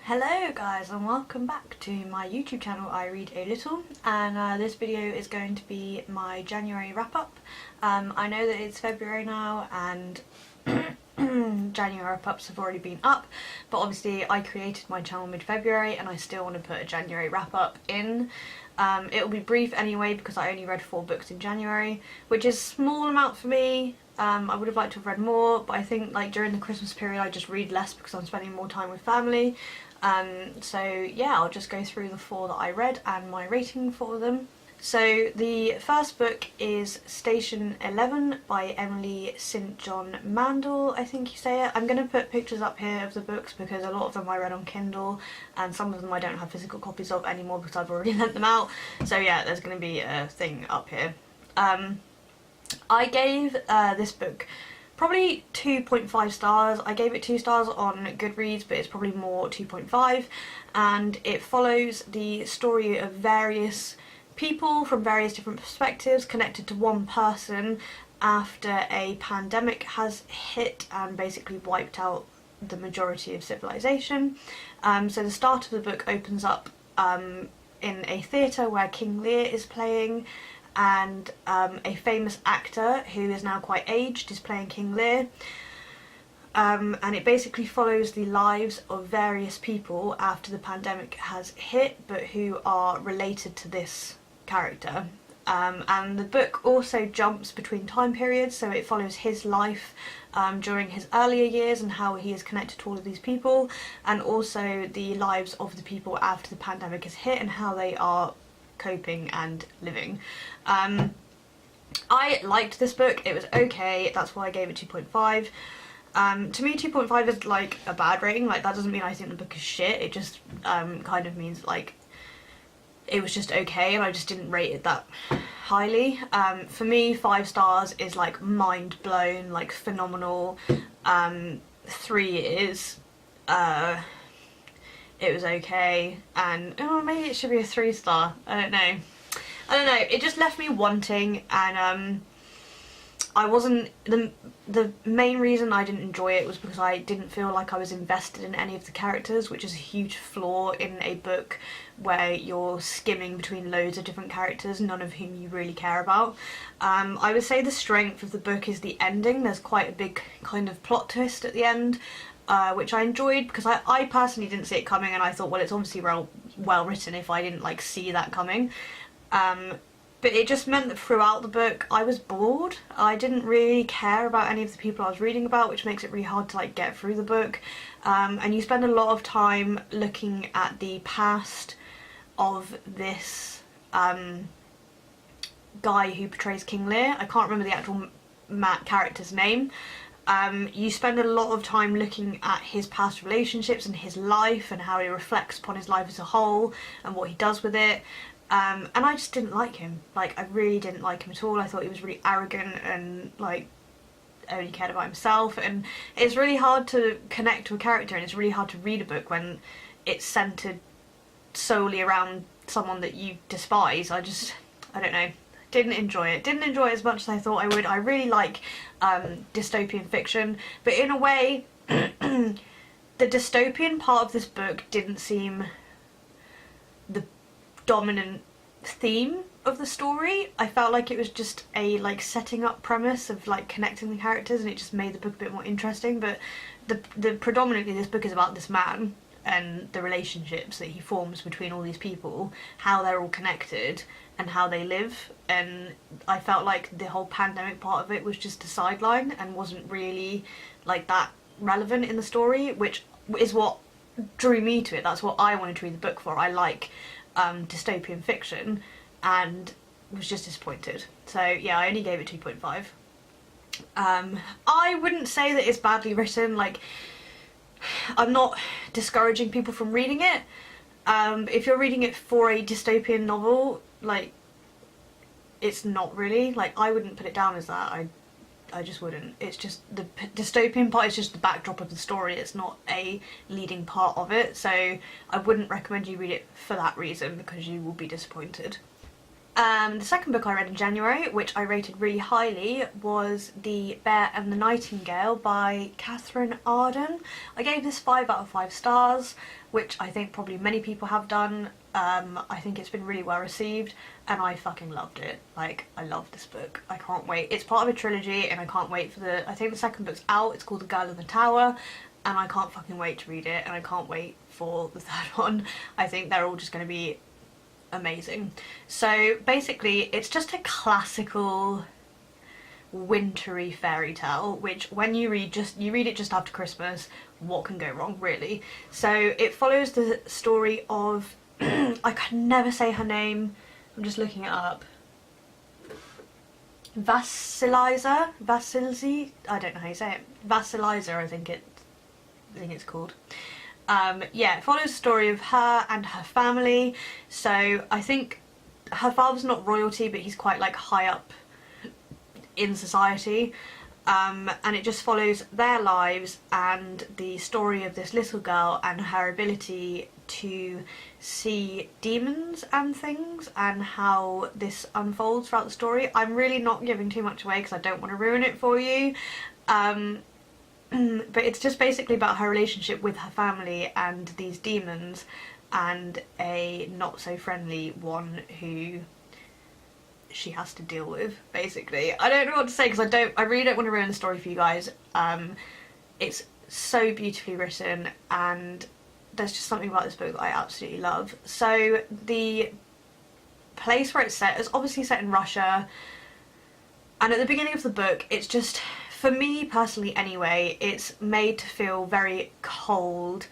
Hello guys and welcome back to my YouTube channel Ireadalittle, and this video is going to be my January wrap up. I know that it's February now and January wrap ups have already been up, but obviously I created my channel mid-February and I still want to put a January wrap up in. It will be brief anyway because I only read 4 books in January, which is a small amount for me. I would have liked to have read more, but I think like during the Christmas period I just read less because I'm spending more time with family. So yeah, I'll just go through the 4 that I read and my rating for them. So the first book is Station 11 by Emily St. John Mandel, I think you say it. I'm going to put pictures up here of the books because a lot of them I read on Kindle and some of them I don't have physical copies of anymore because I've already lent them out. So yeah, there's going to be a thing up here. I gave this book probably 2.5 stars. I gave it 2 stars on Goodreads, but it's probably more 2.5, and it follows the story of various people from various different perspectives connected to one person after a pandemic has hit and basically wiped out the majority of civilization. So the start of the book opens up in a theatre where King Lear is playing, and a famous actor who is now quite aged is playing King Lear. And it basically follows the lives of various people after the pandemic has hit, but who are related to this character. And the book also jumps between time periods, so it follows his life during his earlier years and how he is connected to all of these people, and also the lives of the people after the pandemic has hit and how they are coping and living. I liked this book. It was okay, that's why I gave it 2.5. To me 2.5 is like a bad rating. Like, that doesn't mean I think the book is shit, it just kind of means like it was just okay and I just didn't rate it that highly. For me 5 stars is like mind blown, like phenomenal. 3 is it was okay, and maybe it should be a 3 star. I don't know. It just left me wanting, and I wasn't, the main reason I didn't enjoy it was because I didn't feel like I was invested in any of the characters, which is a huge flaw in a book where you're skimming between loads of different characters, none of whom you really care about. I would say the strength of the book is the ending. There's quite a big kind of plot twist at the end, which I enjoyed because I personally didn't see it coming, and I thought, well, it's obviously well written if I didn't like see that coming. But it just meant that throughout the book I was bored. I didn't really care about any of the people I was reading about, which makes it really hard to like get through the book. And you spend a lot of time looking at the past of this guy who portrays King Lear. I can't remember the actual character's name. You spend a lot of time looking at his past relationships and his life and how he reflects upon his life as a whole and what he does with it. And I just didn't like him. Like, I really didn't like him at all. I thought he was really arrogant and like only cared about himself, and it's really hard to connect to a character and it's really hard to read a book when it's centred solely around someone that you despise. I don't know. Didn't enjoy it. Didn't enjoy it as much as I thought I would. I really like dystopian fiction, but in a way the dystopian part of this book didn't seem the dominant theme of the story. I felt like it was just a like setting up premise of like connecting the characters, and it just made the book a bit more interesting. But the predominantly this book is about this man and the relationships that he forms between all these people, how they're all connected and how they live. And I felt like the whole pandemic part of it was just a sideline and wasn't really like that relevant in the story, which is what drew me to it. That's what I wanted to read the book for. I like dystopian fiction, and was just disappointed. So yeah, I only gave it 2.5. I wouldn't say that it's badly written. Like, I'm not discouraging people from reading it. If you're reading it for a dystopian novel, like, it's not really, like, I wouldn't put it down as that. I just wouldn't. It's just the dystopian part is just the backdrop of the story. It's not a leading part of it, so I wouldn't recommend you read it for that reason because you will be disappointed. The second book I read in January, which I rated really highly, was The Bear and the Nightingale by Catherine Arden. I gave this 5 out of 5 stars. which I think probably many people have done. I think it's been really well received and I fucking loved it. Like, I love this book. I can't wait. It's part of a trilogy and I can't wait for I think the second book's out. It's called The Girl in the Tower and I can't fucking wait to read it, and I can't wait for the third one. I think they're all just going to be amazing. So basically it's just a classical wintry fairy tale, which when you read it just after Christmas, what can go wrong, really? So it follows the story of I can never say her name, I'm just looking it up. Vasilisa, I don't know how you say it. Vasilisa, I think it's called. Yeah, it follows the story of her and her family. So I think her father's not royalty, but he's quite like high up in society, and it just follows their lives and the story of this little girl and her ability to see demons and things and how this unfolds throughout the story. I'm really not giving too much away because I don't want to ruin it for you, but it's just basically about her relationship with her family and these demons and a not so friendly one who she has to deal with, basically. I don't know what to say because I really don't want to ruin the story for you guys. It's so beautifully written and there's just something about this book that I absolutely love. So the place where it's set is obviously set in Russia, and at the beginning of the book it's just, for me personally anyway, it's made to feel very cold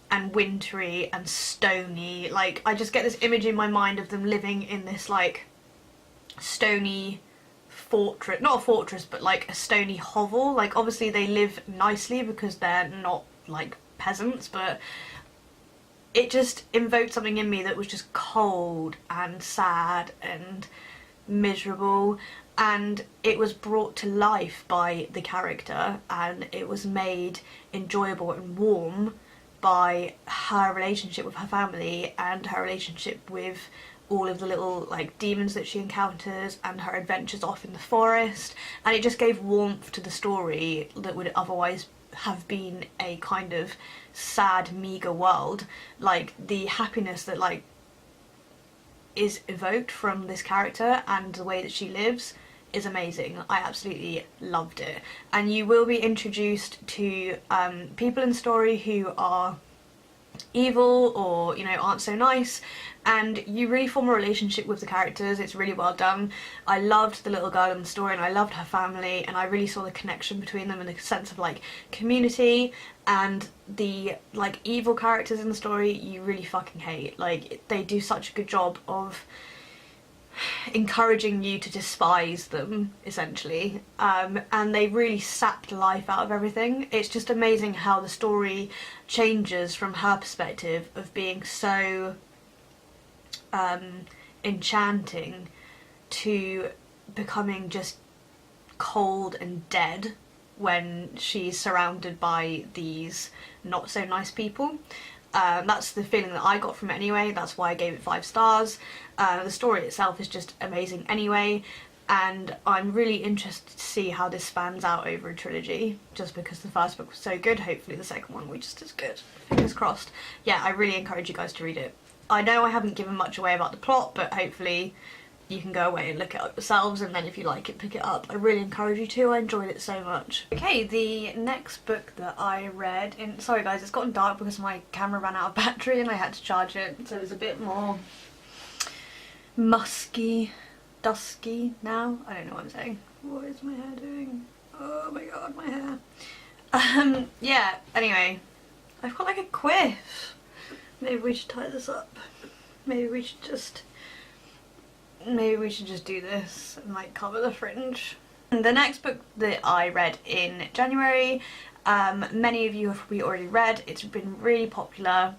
and wintry and stony. Like, I just get this image in my mind of them living in this like stony fortress, not a fortress but like a stony hovel. Like, obviously they live nicely because they're not like peasants, but it just invoked something in me that was just cold and sad and miserable, and it was brought to life by the character and it was made enjoyable and warm by her relationship with her family and her relationship with all of the little like demons that she encounters and her adventures off in the forest, and it just gave warmth to the story that would otherwise have been a kind of sad, meagre world. Like, the happiness that like is evoked from this character and the way that she lives is amazing. I absolutely loved it. And you will be introduced to people in the story who are evil or, you know, aren't so nice, and you really form a relationship with the characters. It's really well done. I loved the little girl in the story and I loved her family, and I really saw the connection between them and the sense of like community, and the like evil characters in the story you really fucking hate. Like, they do such a good job of encouraging you to despise them, essentially, and they really sapped life out of everything. It's just amazing how the story changes from her perspective of being so enchanting to becoming just cold and dead when she's surrounded by these not so nice people. That's the feeling that I got from it anyway. That's why I gave it 5 stars. The story itself is just amazing anyway, and I'm really interested to see how this spans out over a trilogy, just because the first book was so good. Hopefully the second one will be just as good. Fingers crossed. Yeah, I really encourage you guys to read it. I know I haven't given much away about the plot, but hopefully you can go away and look it up yourselves, and then if you like it, pick it up. I really encourage you to. I enjoyed it so much. Okay, the next book that I read in... Sorry guys, it's gotten dark because my camera ran out of battery and I had to charge it, so it's a bit more musky, dusky now. I don't know what I'm saying. What is my hair doing? Oh my god, my hair. Yeah, anyway, I've got like a quiff. Maybe we should tie this up. Maybe we should just do this and like cover the fringe. And the next book that I read in January, many of you have probably already read. It's been really popular,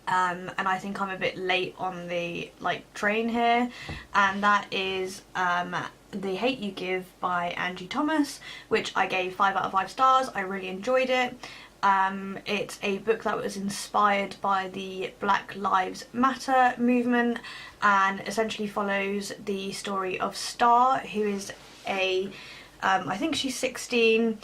and I think I'm a bit late on the like train here, and that is The Hate You Give by Angie Thomas, which I gave 5 out of 5 stars. I really enjoyed it. It's a book that was inspired by the Black Lives Matter movement and essentially follows the story of Star, who is I think she's 16,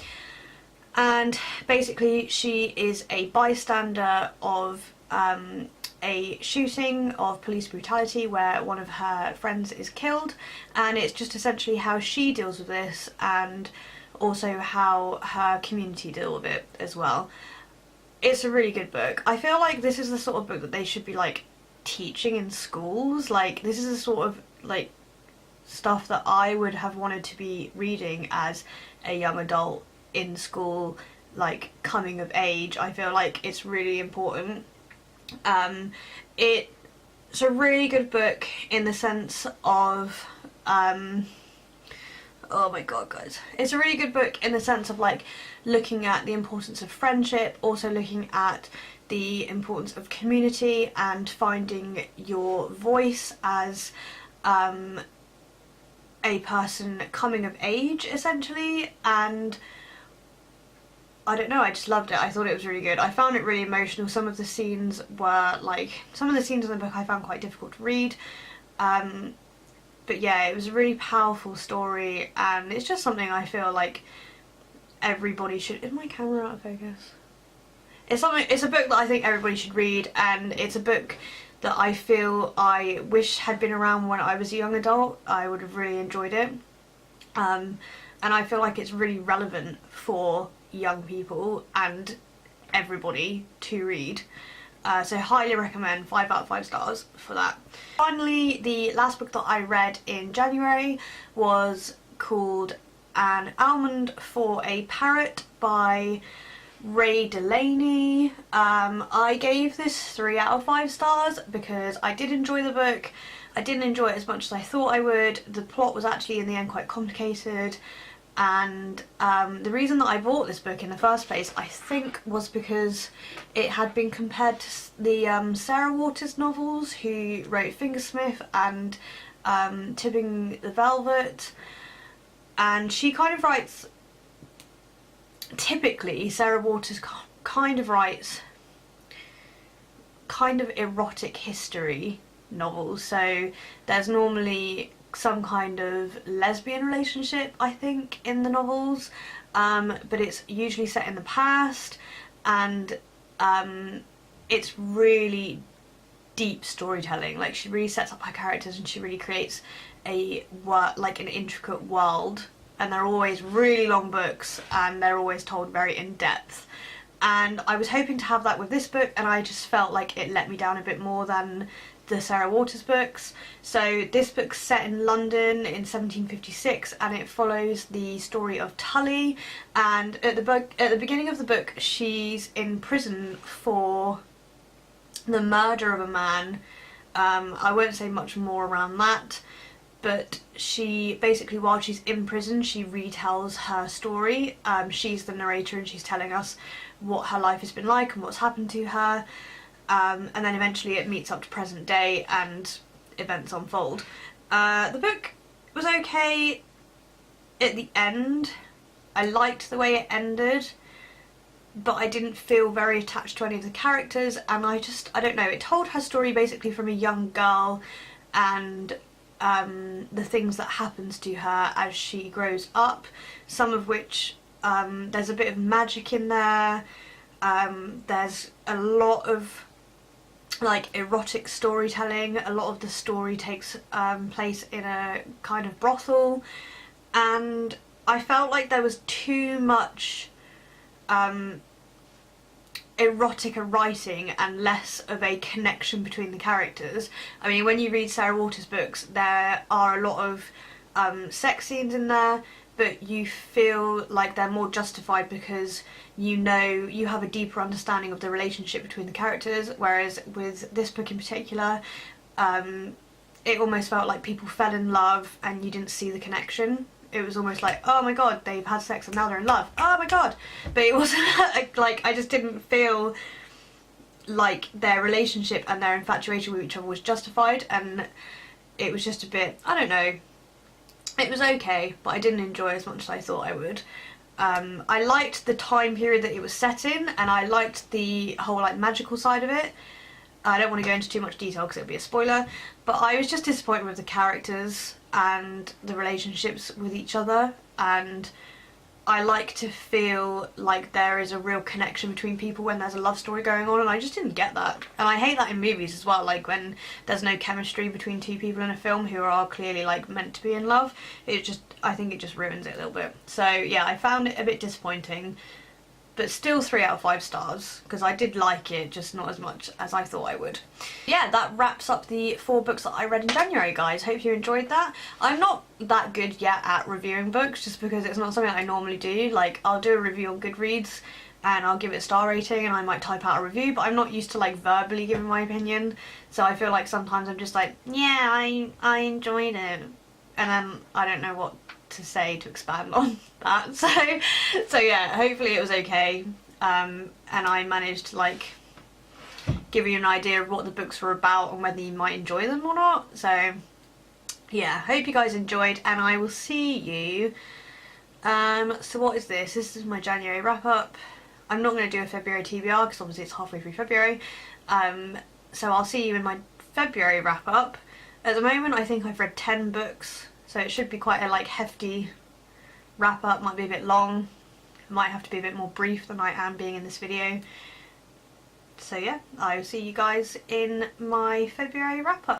and basically she is a bystander of a shooting of police brutality where one of her friends is killed, and it's just essentially how she deals with this and also how her community deal with it as well. It's a really good book. I feel like this is the sort of book that they should be like teaching in schools. Like, this is the sort of like stuff that I would have wanted to be reading as a young adult in school, like coming of age. I feel like it's really important. It's a really good book in the sense of oh my god, guys, it's a really good book in the sense of like looking at the importance of friendship, also looking at the importance of community and finding your voice as a person coming of age, essentially. And I don't know, I just loved it. I thought it was really good. I found it really emotional. Some of the scenes were like, some of the scenes in the book I found quite difficult to read. But yeah, it was a really powerful story, and it's just something I feel like everybody should... Is my camera out of focus? It's a book that I think everybody should read, and it's a book that I feel I wish had been around when I was a young adult. I would have really enjoyed it. And I feel like it's really relevant for young people and everybody to read. So highly recommend, 5 out of 5 stars for that. Finally, the last book that I read in January was called An Almond for a Parrot by Ireadalittle. I gave this 3 out of 5 stars because I did enjoy the book. I didn't enjoy it as much as I thought I would. The plot was actually in the end quite complicated, and the reason that I bought this book in the first place, I think, was because it had been compared to the Sarah Waters novels, who wrote Fingersmith and Tipping the Velvet, and she kind of writes, typically Sarah Waters kind of writes kind of erotic history novels, so there's normally some kind of lesbian relationship, I think, in the novels, but it's usually set in the past, and it's really deep storytelling. Like, she really sets up her characters and she really creates like an intricate world, and they're always really long books and they're always told very in depth. And I was hoping to have that with this book, and I just felt like it let me down a bit more than the Sarah Waters books. So this book's set in London in 1756, and it follows the story of Tully, and at the beginning of the book she's in prison for the murder of a man. I won't say much more around that, but she basically, while she's in prison, she retells her story. She's the narrator and she's telling us what her life has been like and what's happened to her. And then eventually it meets up to present day and events unfold. The book was okay at the end. I liked the way it ended, but I didn't feel very attached to any of the characters, and I don't know, it told her story basically from a young girl and the things that happens to her as she grows up, some of which there's a bit of magic in there. There's a lot of like erotic storytelling. A lot of the story takes place in a kind of brothel, and I felt like there was too much erotica writing and less of a connection between the characters. I mean, when you read Sarah Waters books, there are a lot of sex scenes in there, but you feel like they're more justified because you know, you have a deeper understanding of the relationship between the characters, whereas with this book in particular, it almost felt like people fell in love and you didn't see the connection. It was almost like, oh my god, they've had sex and now they're in love, oh my god. But it wasn't like, I just didn't feel like their relationship and their infatuation with each other was justified, and it was just a bit, I don't know, it was okay, but I didn't enjoy as much as I thought I would. I liked the time period that it was set in, and I liked the whole like magical side of it. I don't want to go into too much detail because it would be a spoiler, but I was just disappointed with the characters and the relationships with each other, and I like to feel like there is a real connection between people when there's a love story going on, and I just didn't get that. And I hate that in movies as well, like when there's no chemistry between two people in a film who are clearly like meant to be in love. I think it just ruins it a little bit. So yeah, I found it a bit disappointing, but still 3 out of 5 stars, because I did like it, just not as much as I thought I would. Yeah, that wraps up the 4 books that I read in January, guys. Hope you enjoyed that. I'm not that good yet at reviewing books, just because it's not something I normally do. Like, I'll do a review on Goodreads, and I'll give it a star rating, and I might type out a review, but I'm not used to like verbally giving my opinion, so I feel like sometimes I'm just like, yeah, I enjoyed it, and then I don't know what to say to expand on that. So yeah, hopefully it was okay, and I managed to like give you an idea of what the books were about and whether you might enjoy them or not. So yeah, hope you guys enjoyed, and I will see you. So what is this? This is my January wrap up. I'm not going to do a February TBR because obviously it's halfway through February, so I'll see you in my February wrap up. At the moment I think I've read 10 books, so it should be quite a like hefty wrap up. Might be a bit long, might have to be a bit more brief than I am being in this video. So yeah, I will see you guys in my February wrap up.